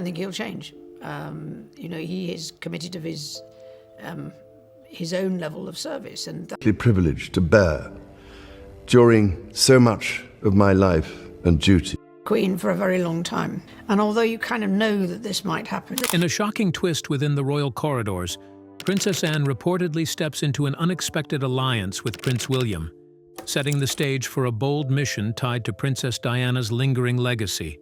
think he'll change. He is committed of his own level of service, and privileged to bear during so much of my life and duty. Queen for a very long time. And although you kind of know that this might happen. In a shocking twist within the royal corridors, Princess Anne reportedly steps into an unexpected alliance with Prince William, setting the stage for a bold mission tied to Princess Diana's lingering legacy.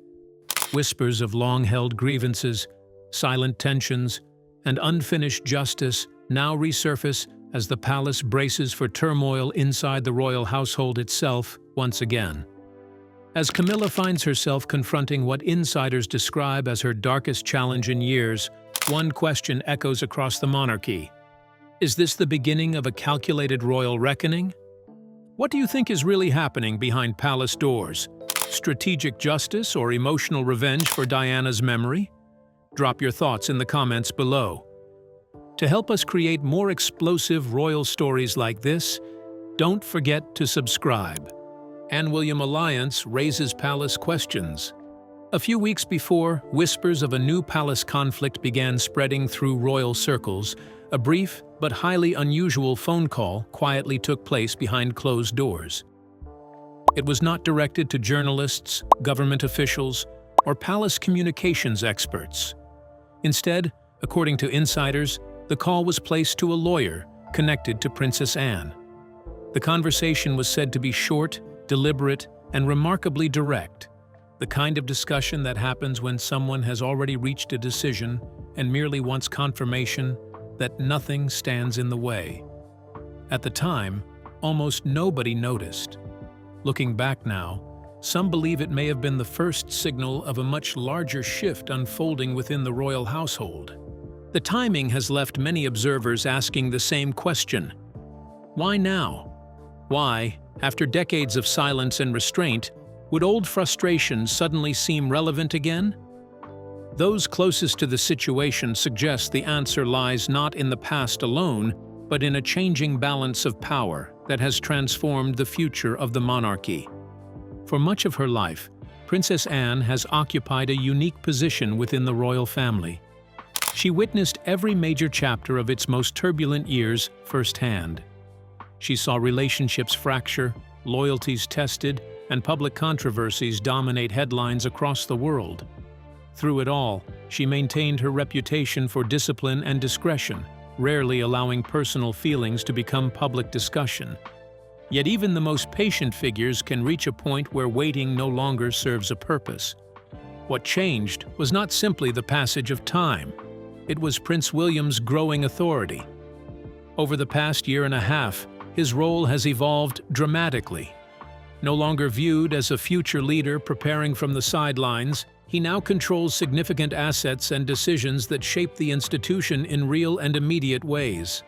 Whispers of long-held grievances, silent tensions, and unfinished justice now resurface as the palace braces for turmoil inside the royal household itself once again. As Camilla finds herself confronting what insiders describe as her darkest challenge in years, one question echoes across the monarchy. Is this the beginning of a calculated royal reckoning? What do you think is really happening behind palace doors? Strategic justice or emotional revenge for Diana's memory? Drop your thoughts in the comments below. To help us create more explosive royal stories like this, don't forget to subscribe. Anne-William alliance raises palace questions. A few weeks before, whispers of a new palace conflict began spreading through royal circles. A brief but highly unusual phone call quietly took place behind closed doors. It was not directed to journalists, government officials, or palace communications experts. Instead, according to insiders, the call was placed to a lawyer connected to Princess Anne. The conversation was said to be short, deliberate, and remarkably direct, the kind of discussion that happens when someone has already reached a decision and merely wants confirmation that nothing stands in the way. At the time, almost nobody noticed. Looking back now, some believe it may have been the first signal of a much larger shift unfolding within the royal household. The timing has left many observers asking the same question. Why now? Why, after decades of silence and restraint, would old frustrations suddenly seem relevant again? Those closest to the situation suggest the answer lies not in the past alone, but in a changing balance of power that has transformed the future of the monarchy. For much of her life, Princess Anne has occupied a unique position within the royal family. She witnessed every major chapter of its most turbulent years firsthand. She saw relationships fracture, loyalties tested, and public controversies dominate headlines across the world. Through it all, she maintained her reputation for discipline and discretion, rarely allowing personal feelings to become public discussion. Yet even the most patient figures can reach a point where waiting no longer serves a purpose. What changed was not simply the passage of time. It was Prince William's growing authority. Over the past year and a half, his role has evolved dramatically. No longer viewed as a future leader preparing from the sidelines, he now controls significant assets and decisions that shape the institution in real and immediate ways.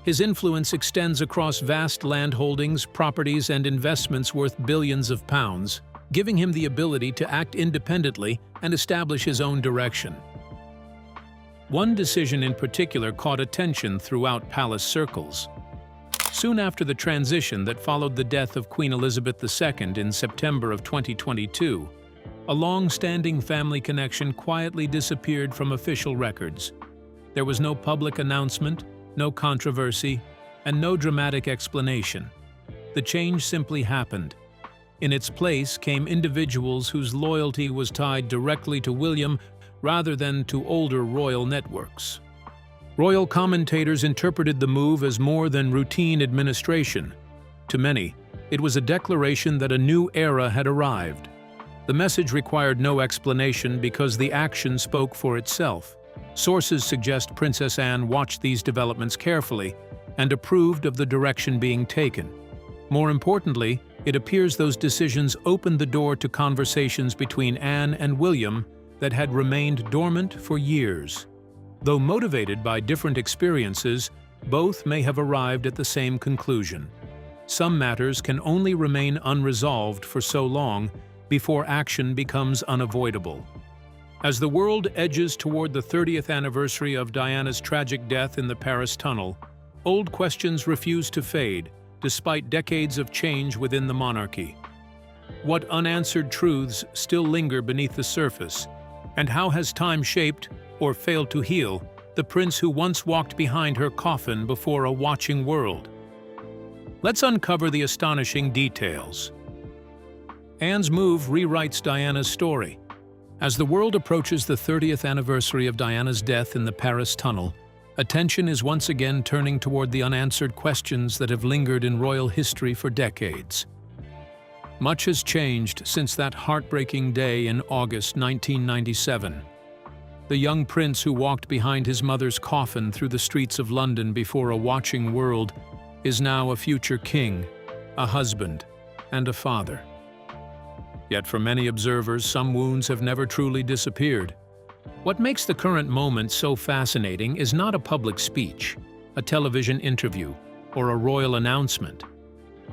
His influence extends across vast land holdings, properties, and investments worth billions of pounds, giving him the ability to act independently and establish his own direction. One decision in particular caught attention throughout palace circles. Soon after the transition that followed the death of Queen Elizabeth II in September of 2022, a long-standing family connection quietly disappeared from official records. There was no public announcement, no controversy, and no dramatic explanation. The change simply happened. In its place came individuals whose loyalty was tied directly to William rather than to older royal networks. Royal commentators interpreted the move as more than routine administration. To many, it was a declaration that a new era had arrived. The message required no explanation because the action spoke for itself. Sources suggest Princess Anne watched these developments carefully and approved of the direction being taken. More importantly, it appears those decisions opened the door to conversations between Anne and William that had remained dormant for years. Though motivated by different experiences, both may have arrived at the same conclusion. Some matters can only remain unresolved for so long before action becomes unavoidable. As the world edges toward the 30th anniversary of Diana's tragic death in the Paris tunnel, old questions refuse to fade, despite decades of change within the monarchy. What unanswered truths still linger beneath the surface? And how has time shaped, or failed to heal, the prince who once walked behind her coffin before a watching world? Let's uncover the astonishing details. Anne's move rewrites Diana's story. As the world approaches the 30th anniversary of Diana's death in the Paris tunnel, attention is once again turning toward the unanswered questions that have lingered in royal history for decades. Much has changed since that heartbreaking day in August 1997. The young prince who walked behind his mother's coffin through the streets of London before a watching world is now a future king, a husband, and a father. Yet for many observers, some wounds have never truly disappeared. What makes the current moment so fascinating is not a public speech, a television interview, or a royal announcement.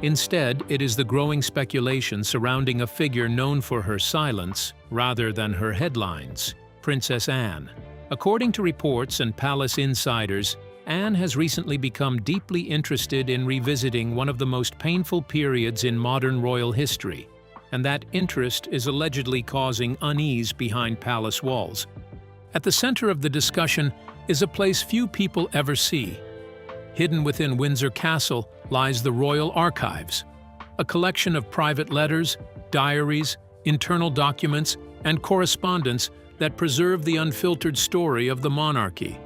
Instead, it is the growing speculation surrounding a figure known for her silence rather than her headlines, Princess Anne. According to reports and palace insiders, Anne has recently become deeply interested in revisiting one of the most painful periods in modern royal history, and that interest is allegedly causing unease behind palace walls. At the center of the discussion is a place few people ever see. Hidden within Windsor Castle lies the Royal Archives, a collection of private letters, diaries, internal documents, and correspondence that preserve the unfiltered story of the monarchy.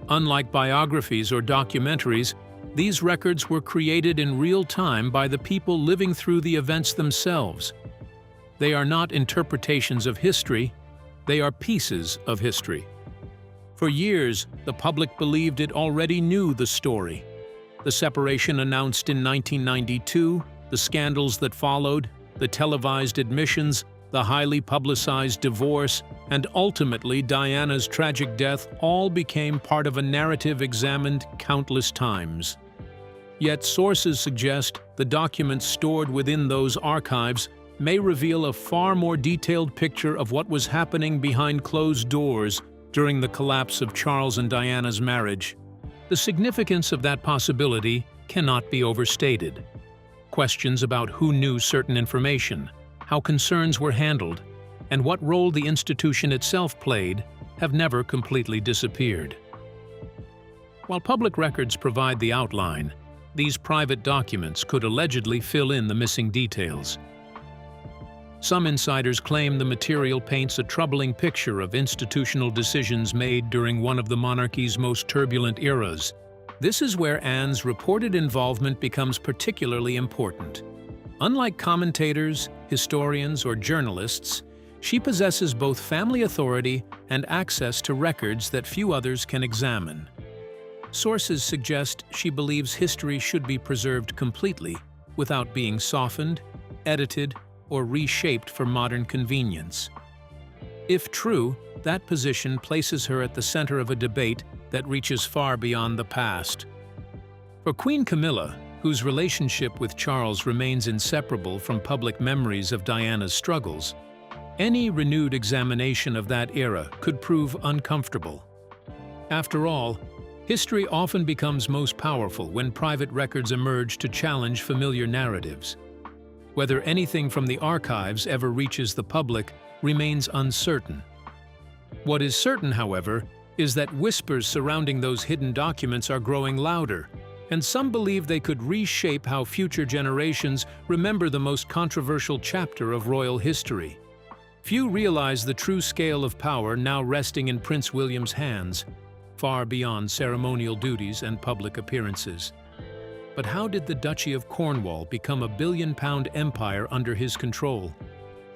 Unlike biographies or documentaries, these records were created in real time by the people living through the events themselves. They are not interpretations of history, they are pieces of history. For years, the public believed it already knew the story. The separation announced in 1992, the scandals that followed, the televised admissions, the highly publicized divorce, and ultimately Diana's tragic death all became part of a narrative examined countless times. Yet sources suggest the documents stored within those archives may reveal a far more detailed picture of what was happening behind closed doors during the collapse of Charles and Diana's marriage. The significance of that possibility cannot be overstated. Questions about who knew certain information, how concerns were handled, and what role the institution itself played have never completely disappeared. While public records provide the outline, these private documents could allegedly fill in the missing details. Some insiders claim the material paints a troubling picture of institutional decisions made during one of the monarchy's most turbulent eras. This is where Anne's reported involvement becomes particularly important. Unlike commentators, historians, or journalists, she possesses both family authority and access to records that few others can examine. Sources suggest she believes history should be preserved completely, without being softened, edited, or reshaped for modern convenience. If true, that position places her at the center of a debate that reaches far beyond the past. For Queen Camilla, whose relationship with Charles remains inseparable from public memories of Diana's struggles, any renewed examination of that era could prove uncomfortable. After all, history often becomes most powerful when private records emerge to challenge familiar narratives. Whether anything from the archives ever reaches the public remains uncertain. What is certain, however, is that whispers surrounding those hidden documents are growing louder, and some believe they could reshape how future generations remember the most controversial chapter of royal history. Few realize the true scale of power now resting in Prince William's hands, far beyond ceremonial duties and public appearances. But how did the Duchy of Cornwall become a billion-pound empire under his control?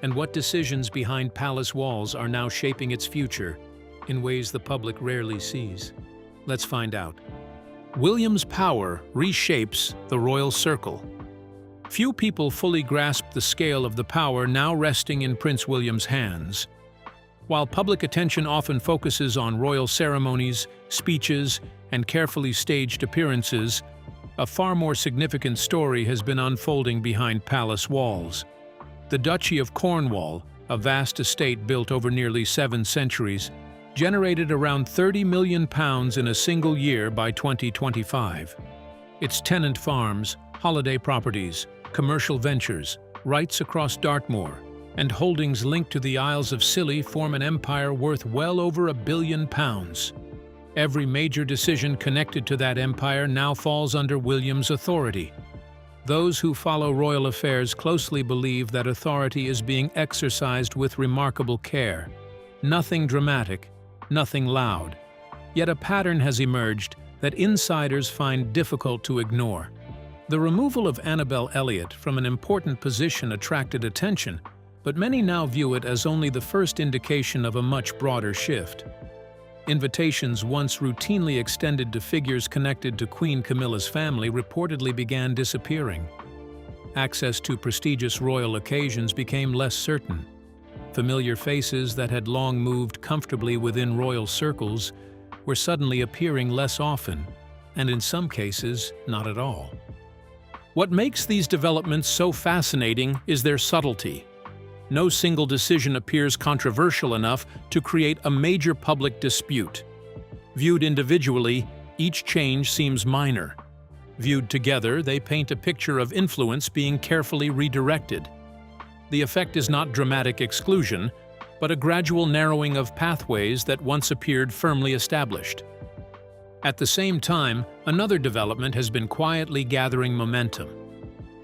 And what decisions behind palace walls are now shaping its future in ways the public rarely sees? Let's find out. William's power reshapes the royal circle. Few people fully grasp the scale of the power now resting in Prince William's hands. While public attention often focuses on royal ceremonies, speeches, and carefully staged appearances, a far more significant story has been unfolding behind palace walls. The Duchy of Cornwall, a vast estate built over nearly 7 centuries, generated around £30 million in a single year by 2025. Its tenant farms, holiday properties, commercial ventures, rights across Dartmoor, and holdings linked to the Isles of Scilly form an empire worth well over £1 billion. Every major decision connected to that empire now falls under William's authority. Those who follow royal affairs closely believe that authority is being exercised with remarkable care. Nothing dramatic, nothing loud. Yet a pattern has emerged that insiders find difficult to ignore. The removal of Annabel Elliot from an important position attracted attention, but many now view it as only the first indication of a much broader shift. Invitations once routinely extended to figures connected to Queen Camilla's family reportedly began disappearing. Access to prestigious royal occasions became less certain. Familiar faces that had long moved comfortably within royal circles were suddenly appearing less often, and in some cases, not at all. What makes these developments so fascinating is their subtlety. No single decision appears controversial enough to create a major public dispute. Viewed individually, each change seems minor. Viewed together, they paint a picture of influence being carefully redirected. The effect is not dramatic exclusion, but a gradual narrowing of pathways that once appeared firmly established. At the same time, another development has been quietly gathering momentum.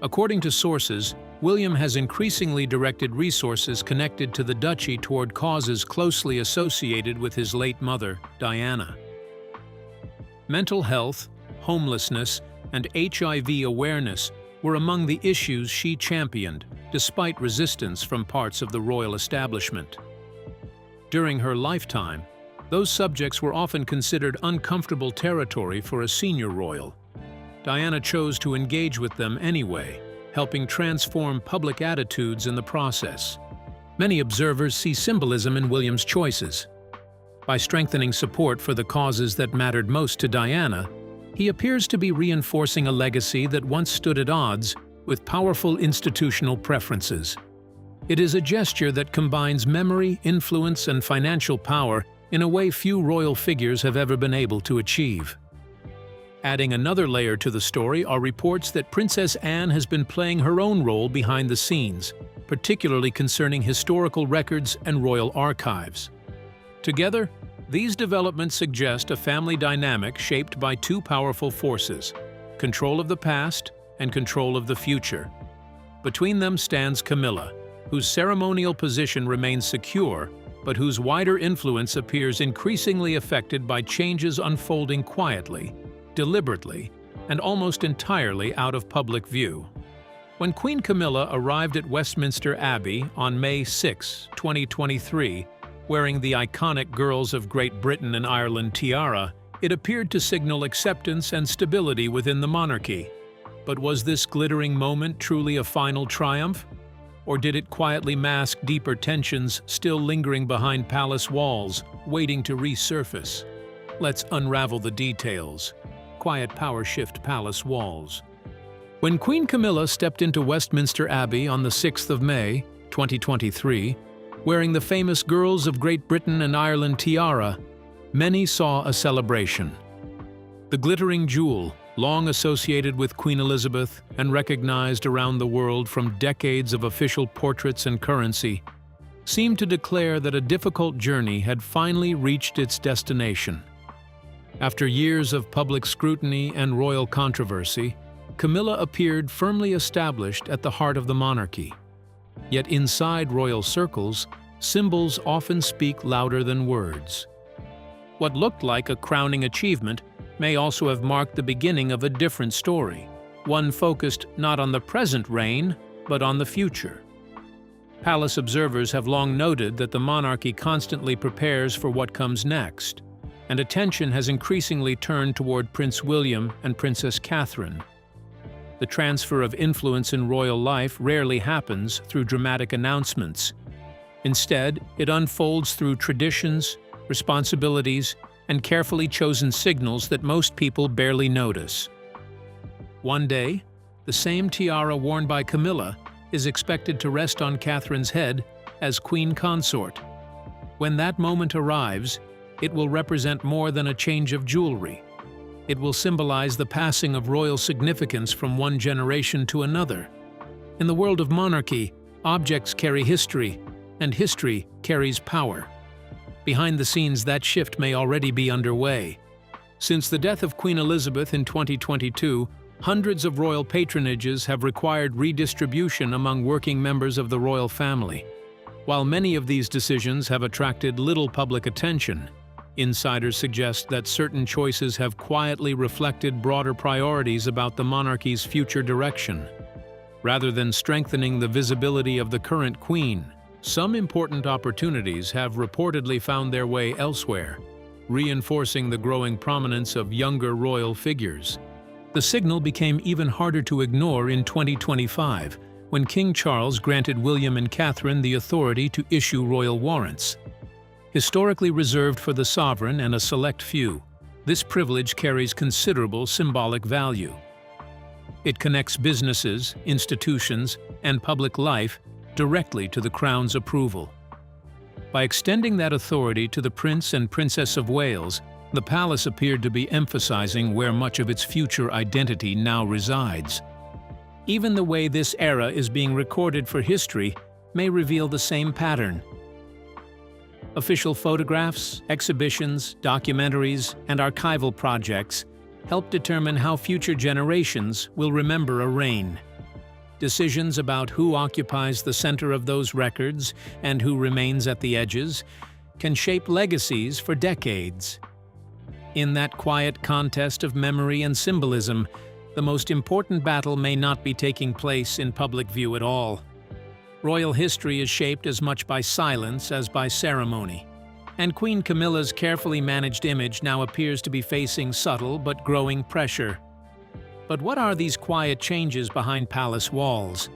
According to sources, William has increasingly directed resources connected to the duchy toward causes closely associated with his late mother, Diana. Mental health, homelessness, and HIV awareness were among the issues she championed, despite resistance from parts of the royal establishment. During her lifetime, those subjects were often considered uncomfortable territory for a senior royal. Diana chose to engage with them anyway, helping transform public attitudes in the process. Many observers see symbolism in William's choices. By strengthening support for the causes that mattered most to Diana, he appears to be reinforcing a legacy that once stood at odds with powerful institutional preferences. It is a gesture that combines memory, influence, and financial power in a way few royal figures have ever been able to achieve. Adding another layer to the story are reports that Princess Anne has been playing her own role behind the scenes, particularly concerning historical records and royal archives. Together, these developments suggest a family dynamic shaped by two powerful forces: control of the past and control of the future. Between them stands Camilla, whose ceremonial position remains secure, but whose wider influence appears increasingly affected by changes unfolding quietly, deliberately, and almost entirely out of public view. When Queen Camilla arrived at Westminster Abbey on May 6, 2023, wearing the iconic Girls of Great Britain and Ireland tiara, it appeared to signal acceptance and stability within the monarchy. But was this glittering moment truly a final triumph? Or did it quietly mask deeper tensions still lingering behind palace walls, waiting to resurface? Let's unravel the details. Quiet power shift palace walls. When Queen Camilla stepped into Westminster Abbey on the 6th of May, 2023, wearing the famous Girls of Great Britain and Ireland tiara, many saw a celebration. The glittering jewel, long associated with Queen Elizabeth and recognized around the world from decades of official portraits and currency, seemed to declare that a difficult journey had finally reached its destination. After years of public scrutiny and royal controversy, Camilla appeared firmly established at the heart of the monarchy. Yet inside royal circles, symbols often speak louder than words. What looked like a crowning achievement may also have marked the beginning of a different story, one focused not on the present reign, but on the future. Palace observers have long noted that the monarchy constantly prepares for what comes next, and attention has increasingly turned toward Prince William and Princess Catherine. The transfer of influence in royal life rarely happens through dramatic announcements. Instead, it unfolds through traditions, responsibilities, and carefully chosen signals that most people barely notice. One day, the same tiara worn by Camilla is expected to rest on Catherine's head as Queen Consort. When that moment arrives, it will represent more than a change of jewelry. It will symbolize the passing of royal significance from one generation to another. In the world of monarchy, Objects carry history, and history carries power. Behind the scenes, that shift may already be underway. Since the death of Queen Elizabeth in 2022, hundreds of royal patronages have required redistribution among working members of the royal family. While many of these decisions have attracted little public attention, insiders suggest that certain choices have quietly reflected broader priorities about the monarchy's future direction. Rather than strengthening the visibility of the current queen, some important opportunities have reportedly found their way elsewhere, reinforcing the growing prominence of younger royal figures. The signal became even harder to ignore in 2025, when King Charles granted William and Catherine the authority to issue royal warrants. Historically reserved for the sovereign and a select few, this privilege carries considerable symbolic value. It connects businesses, institutions, and public life directly to the Crown's approval. By extending that authority to the Prince and Princess of Wales, the palace appeared to be emphasizing where much of its future identity now resides. Even the way this era is being recorded for history may reveal the same pattern. Official photographs, exhibitions, documentaries, and archival projects help determine how future generations will remember a reign. Decisions about who occupies the center of those records and who remains at the edges can shape legacies for decades. In that quiet contest of memory and symbolism, the most important battle may not be taking place in public view at all. Royal history is shaped as much by silence as by ceremony, and Queen Camilla's carefully managed image now appears to be facing subtle but growing pressure. But what are these quiet changes behind palace walls?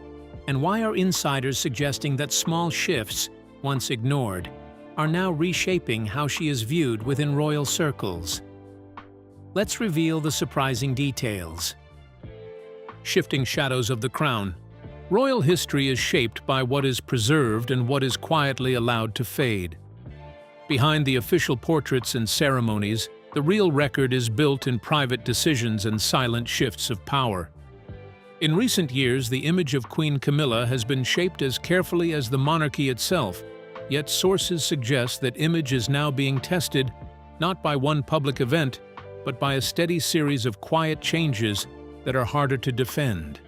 And why are insiders suggesting that small shifts, once ignored, are now reshaping how she is viewed within royal circles? Let's reveal the surprising details. Shifting shadows of the crown. Royal history is shaped by what is preserved and what is quietly allowed to fade. Behind the official portraits and ceremonies, the real record is built in private decisions and silent shifts of power. In recent years, the image of Queen Camilla has been shaped as carefully as the monarchy itself, yet sources suggest that image is now being tested not by one public event, but by a steady series of quiet changes that are harder to defend.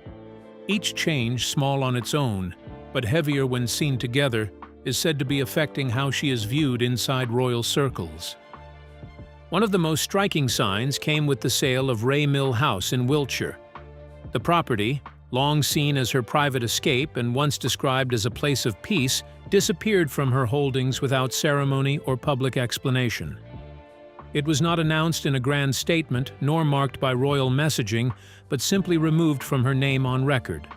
Each change, small on its own, but heavier when seen together, is said to be affecting how she is viewed inside royal circles. One of the most striking signs came with the sale of Ray Mill House in Wiltshire. The property, long seen as her private escape and once described as a place of peace, disappeared from her holdings without ceremony or public explanation. It was not announced in a grand statement nor marked by royal messaging, but simply removed from her name on record.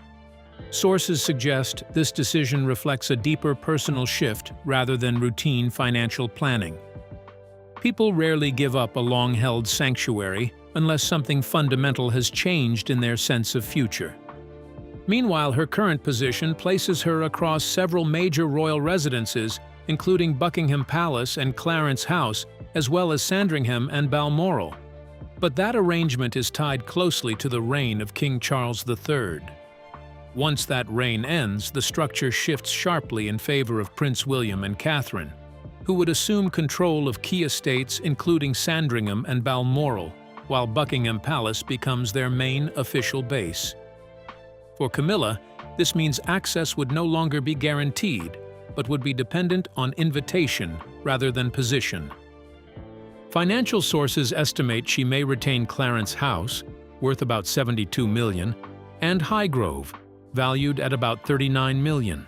Sources suggest this decision reflects a deeper personal shift rather than routine financial planning. People rarely give up a long-held sanctuary unless something fundamental has changed in their sense of future. Meanwhile, her current position places her across several major royal residences, including Buckingham Palace and Clarence House, as well as Sandringham and Balmoral. But that arrangement is tied closely to the reign of King Charles III. Once that reign ends, the structure shifts sharply in favor of Prince William and Catherine, who would assume control of key estates including Sandringham and Balmoral, while Buckingham Palace becomes their main official base. For Camilla, this means access would no longer be guaranteed, but would be dependent on invitation rather than position. Financial sources estimate she may retain Clarence House, worth about $72 million, and Highgrove, valued at about $39 million.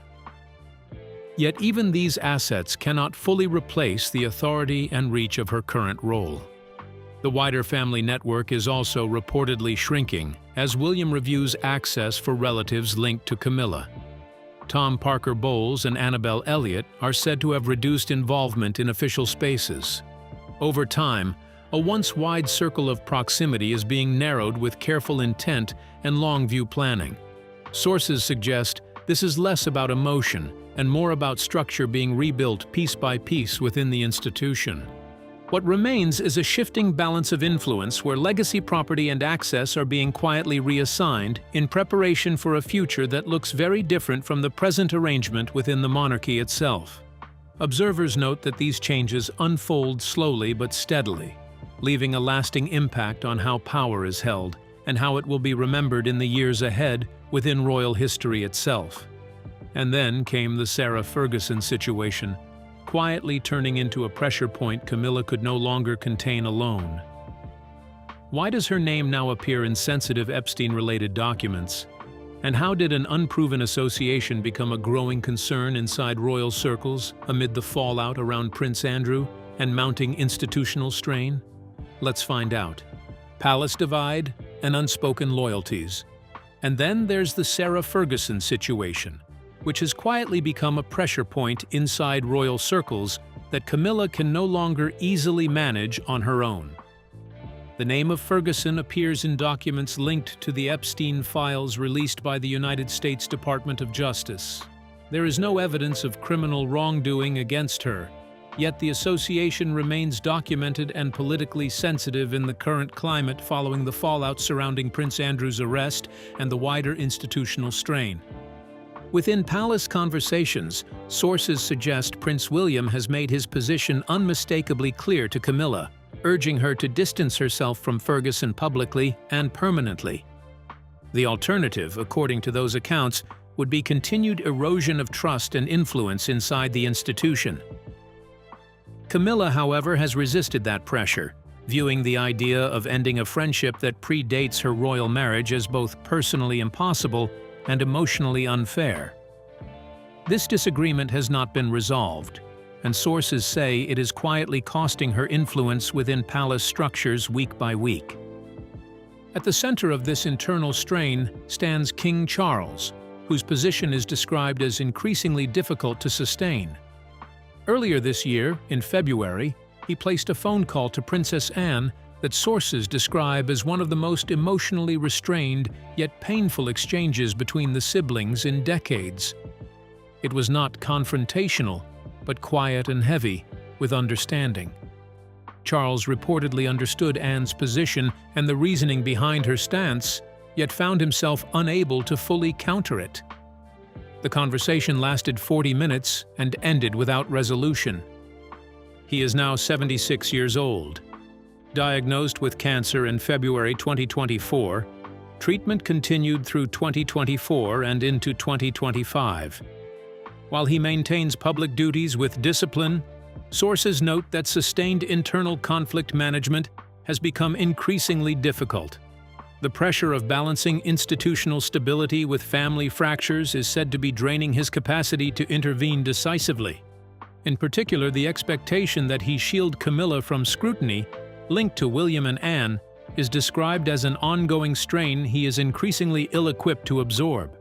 Yet even these assets cannot fully replace the authority and reach of her current role. The wider family network is also reportedly shrinking as William reviews access for relatives linked to Camilla. Tom Parker Bowles and Annabelle Elliott are said to have reduced involvement in official spaces. Over time, a once wide circle of proximity is being narrowed with careful intent and long-view planning. Sources suggest this is less about emotion and more about structure being rebuilt piece by piece within the institution. What remains is a shifting balance of influence where legacy property and access are being quietly reassigned in preparation for a future that looks very different from the present arrangement within the monarchy itself. Observers note that these changes unfold slowly but steadily, leaving a lasting impact on how power is held and how it will be remembered in the years ahead within royal history itself. And then came the Sarah Ferguson situation, quietly turning into a pressure point Camilla could no longer contain alone. Why does her name now appear in sensitive Epstein-related documents? And how did an unproven association become a growing concern inside royal circles amid the fallout around Prince Andrew and mounting institutional strain? Let's find out. Palace divide and unspoken loyalties. And then there's the Sarah Ferguson situation, which has quietly become a pressure point inside royal circles that Camilla can no longer easily manage on her own. The name of Ferguson appears in documents linked to the Epstein files released by the United States Department of Justice. There is no evidence of criminal wrongdoing against her, yet the association remains documented and politically sensitive in the current climate following the fallout surrounding Prince Andrew's arrest and the wider institutional strain. Within palace conversations, sources suggest Prince William has made his position unmistakably clear to Camilla, urging her to distance herself from Ferguson publicly and permanently. The alternative, according to those accounts, would be continued erosion of trust and influence inside the institution. Camilla, however, has resisted that pressure, viewing the idea of ending a friendship that predates her royal marriage as both personally impossible and emotionally unfair. This disagreement has not been resolved, and sources say it is quietly costing her influence within palace structures week by week. At the center of this internal strain stands King Charles, whose position is described as increasingly difficult to sustain. Earlier this year, in February, he placed a phone call to Princess Anne that sources describe as one of the most emotionally restrained yet painful exchanges between the siblings in decades. It was not confrontational, but quiet and heavy, with understanding. Charles reportedly understood Anne's position and the reasoning behind her stance, yet found himself unable to fully counter it. The conversation lasted 40 minutes and ended without resolution. He is now 76 years old. Diagnosed with cancer in February 2024, treatment continued through 2024 and into 2025. While he maintains public duties with discipline, sources note that sustained internal conflict management has become increasingly difficult. The pressure of balancing institutional stability with family fractures is said to be draining his capacity to intervene decisively. In particular, the expectation that he shield Camilla from scrutiny linked to William and Anne is described as an ongoing strain he is increasingly ill-equipped to absorb.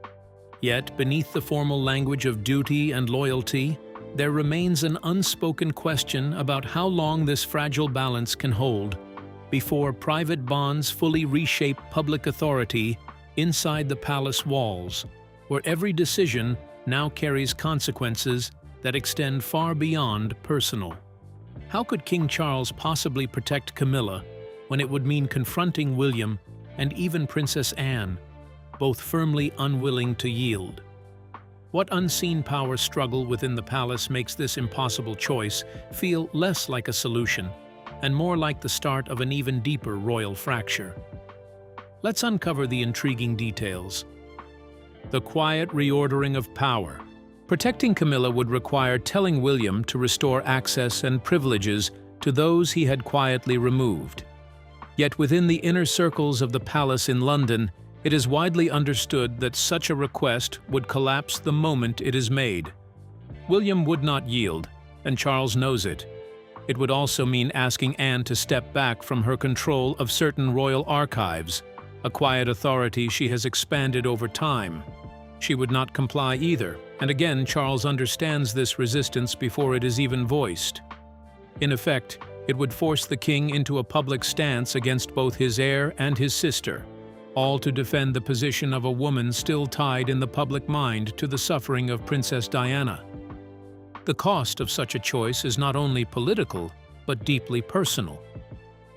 Yet, beneath the formal language of duty and loyalty, there remains an unspoken question about how long this fragile balance can hold before private bonds fully reshape public authority inside the palace walls, where every decision now carries consequences that extend far beyond personal. How could King Charles possibly protect Camilla when it would mean confronting William and even Princess Anne, both firmly unwilling to yield? What unseen power struggle within the palace makes this impossible choice feel less like a solution and more like the start of an even deeper royal fracture? Let's uncover the intriguing details. The quiet reordering of power. Protecting Camilla would require telling William to restore access and privileges to those he had quietly removed. Yet within the inner circles of the palace in London, it is widely understood that such a request would collapse the moment it is made. William would not yield, and Charles knows it. It would also mean asking Anne to step back from her control of certain royal archives, a quiet authority she has expanded over time. She would not comply either, and again Charles understands this resistance before it is even voiced. In effect, it would force the king into a public stance against both his heir and his sister, all to defend the position of a woman still tied in the public mind to the suffering of Princess Diana. The cost of such a choice is not only political, but deeply personal.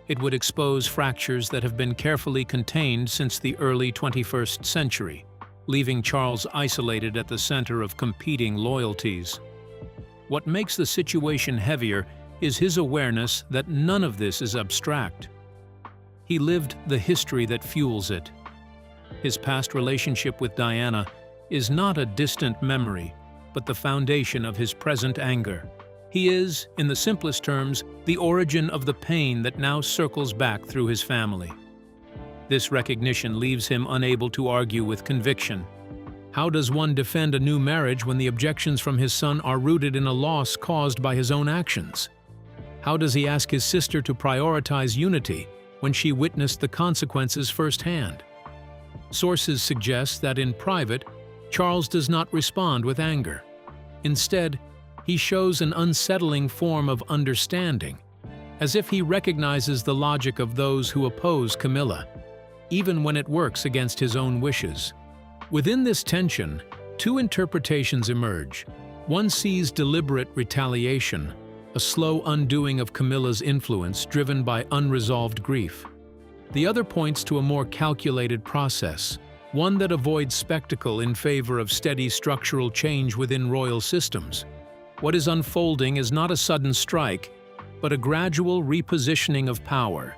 It would expose fractures that have been carefully contained since the early 21st century, leaving Charles isolated at the center of competing loyalties. What makes the situation heavier is his awareness that none of this is abstract. He lived the history that fuels it. His past relationship with Diana is not a distant memory, but the foundation of his present anger. He is, in the simplest terms, the origin of the pain that now circles back through his family. This recognition leaves him unable to argue with conviction. How does one defend a new marriage when the objections from his son are rooted in a loss caused by his own actions? How does he ask his sister to prioritize unity when she witnessed the consequences firsthand? Sources suggest that in private, Charles does not respond with anger. Instead, he shows an unsettling form of understanding, as if he recognizes the logic of those who oppose Camilla, even when it works against his own wishes. Within this tension, two interpretations emerge. One sees deliberate retaliation, a slow undoing of Camilla's influence driven by unresolved grief. The other points to a more calculated process, one that avoids spectacle in favor of steady structural change within royal systems. What is unfolding is not a sudden strike, but a gradual repositioning of power,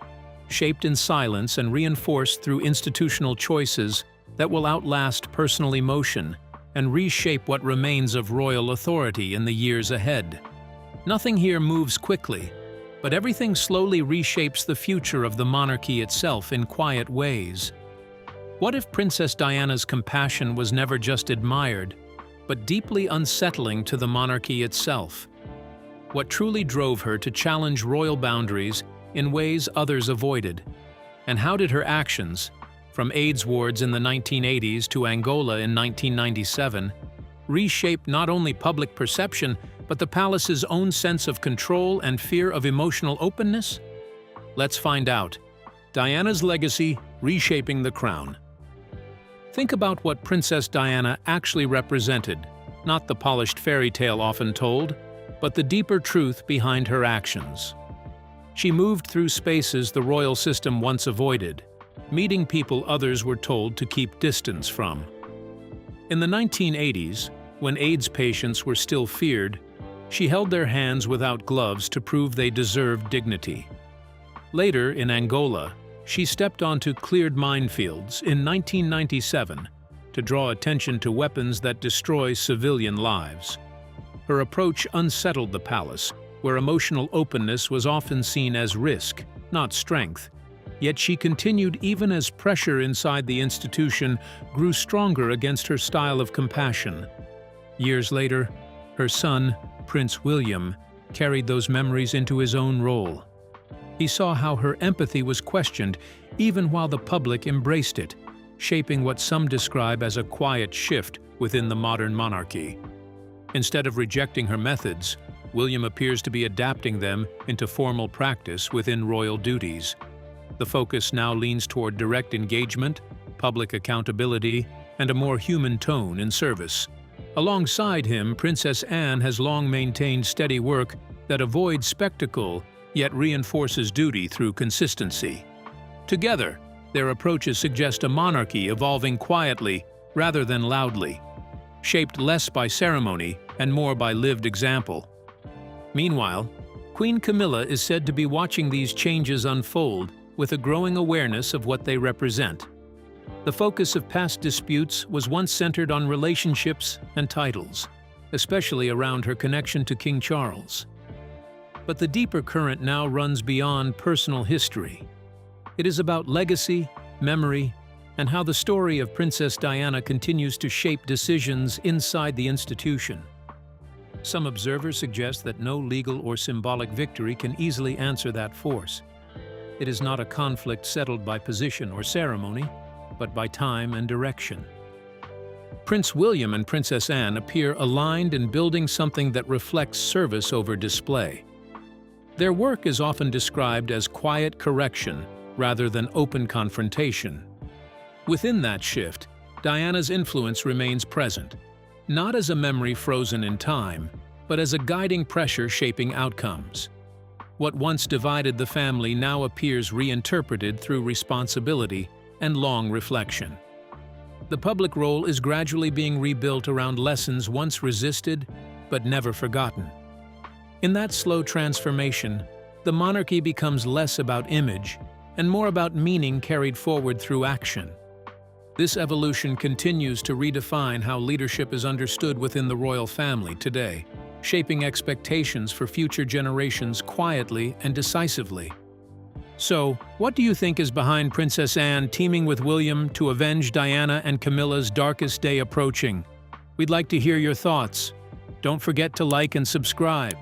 shaped in silence and reinforced through institutional choices that will outlast personal emotion and reshape what remains of royal authority in the years ahead. Nothing here moves quickly, but everything slowly reshapes the future of the monarchy itself in quiet ways. What if Princess Diana's compassion was never just admired, but deeply unsettling to the monarchy itself? What truly drove her to challenge royal boundaries in ways others avoided? And how did her actions, from AIDS wards in the 1980s to Angola in 1997, reshape not only public perception, but the palace's own sense of control and fear of emotional openness? Let's find out. Diana's legacy, reshaping the crown. Think about what Princess Diana actually represented, not the polished fairy tale often told, but the deeper truth behind her actions. She moved through spaces the royal system once avoided, meeting people others were told to keep distance from. In the 1980s, when AIDS patients were still feared, she held their hands without gloves to prove they deserved dignity. Later, in Angola, she stepped onto cleared minefields in 1997 to draw attention to weapons that destroy civilian lives. Her approach unsettled the palace, where emotional openness was often seen as risk, not strength. Yet she continued even as pressure inside the institution grew stronger against her style of compassion. Years later, her son, Prince William, carried those memories into his own role. He saw how her empathy was questioned even while the public embraced it, shaping what some describe as a quiet shift within the modern monarchy. Instead of rejecting her methods, William appears to be adapting them into formal practice within royal duties. The focus now leans toward direct engagement, public accountability, and a more human tone in service. Alongside him, Princess Anne has long maintained steady work that avoids spectacle yet reinforces duty through consistency. Together, their approaches suggest a monarchy evolving quietly rather than loudly, shaped less by ceremony and more by lived example. Meanwhile, Queen Camilla is said to be watching these changes unfold with a growing awareness of what they represent. The focus of past disputes was once centered on relationships and titles, especially around her connection to King Charles. But the deeper current now runs beyond personal history. It is about legacy, memory, and how the story of Princess Diana continues to shape decisions inside the institution. Some observers suggest that no legal or symbolic victory can easily answer that force. It is not a conflict settled by position or ceremony, but by time and direction. Prince William and Princess Anne appear aligned in building something that reflects service over display. Their work is often described as quiet correction rather than open confrontation. Within that shift, Diana's influence remains present, not as a memory frozen in time, but as a guiding pressure shaping outcomes. What once divided the family now appears reinterpreted through responsibility and long reflection. The public role is gradually being rebuilt around lessons once resisted but never forgotten. In that slow transformation, the monarchy becomes less about image and more about meaning carried forward through action. This evolution continues to redefine how leadership is understood within the royal family today, shaping expectations for future generations quietly and decisively. So, what do you think is behind Princess Anne teaming with William to avenge Diana and Camilla's darkest day approaching? We'd like to hear your thoughts. Don't forget to like and subscribe.